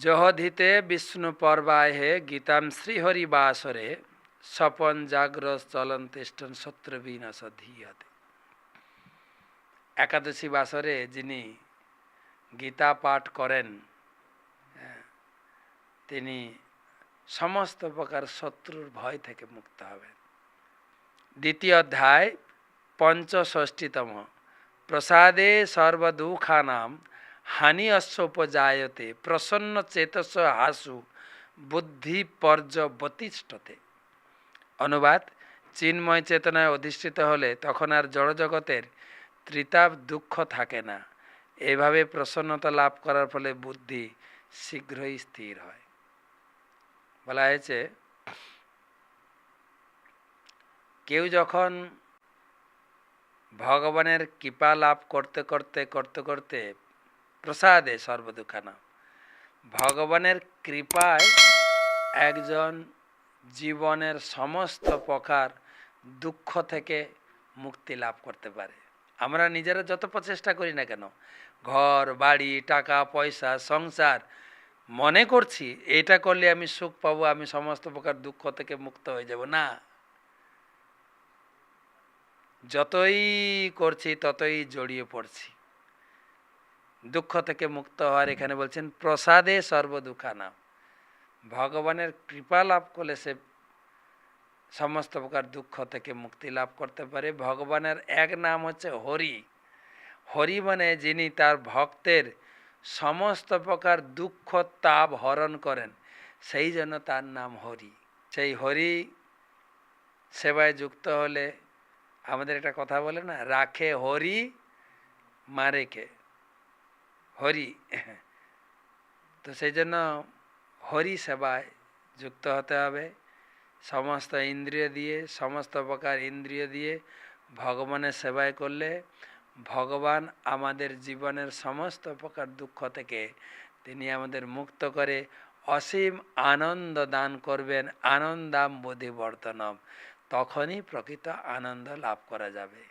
জহধিতে বিষ্ণু পর্বায় হে গীতাম শ্রীহরি বাসরে স্বপন জাগ্রত চলন তিষ্ঠন শত্রু বিনাশ ধীয়তে। একাদশী বাসরে যিনি গীতা পাঠ করেন তিনি সমস্ত প্রকার শত্রুর ভয় থেকে মুক্ত হবেন। দ্বিতীয় অধ্যায় পঞ্চষষ্ঠীতম। প্রসাদে সর্বদুঃখানাম হানি অস্যোপজায়তে প্রসন্ন চেতস হাসু বুদ্ধি পর্যবতিষ্ঠতে। অনুবাদ: চিন্ময় চেতনায় অধিষ্ঠিত হলে তখন আর জড়জগতের ত্রিতাপ দুঃখ থাকে না। এভাবে প্রসন্নতা লাভ করার ফলে বুদ্ধি শীঘ্রই স্থির হয়। বলা হয়েছে, কেউ যখন ভগবানের কৃপা লাভ করতে করতে করতে করতে প্রসাদে সর্বদুঃখানা, ভগবানের কৃপায় একজন জীবনের সমস্ত প্রকার দুঃখ থেকে মুক্তি লাভ করতে পারে। আমরা নিজেরা যত প্রচেষ্টা করি না কেন, ঘর বাড়ি টাকা পয়সা সংসার, মনে করছি এটা করলে আমি সুখ পাবো, আমি সমস্ত প্রকার দুঃখ থেকে মুক্ত হয়ে যাব, না। যতই করছি ততই জড়িয়ে পড়ছি। দুঃখ থেকে মুক্ত হওয়ার এখানে বলছেন প্রসাদে সর্বদুঃখানাম। ভগবানের কৃপা লাভ করলে সে সমস্ত প্রকার দুঃখ থেকে মুক্তি লাভ করতে পারে। ভগবানের এক নাম হচ্ছে হরি। হরি মানে যিনি তার ভক্তের সমস্ত প্রকার দুঃখ তাপ হরণ করেন, সেই জন্য তার নাম হরি। সেই হরি সেবায় যুক্ত হলে আমাদের একটা কথা বলে না, রাখে হরি মারে কে, হরি। তো সেই জন্য হরি সেবায় যুক্ত হতে হবে। সমস্ত ইন্দ্রিয় দিয়ে, সমস্ত প্রকার ইন্দ্রিয় দিয়ে ভগবানের সেবায় করলে ভগবান আমাদের জীবনের সমস্ত প্রকার দুঃখ থেকে তিনি আমাদের মুক্ত করে অসীম আনন্দ দান করবেন। আনন্দাম বোধিবর্ধনম, তখনই প্রকৃত আনন্দ লাভ করা যাবে।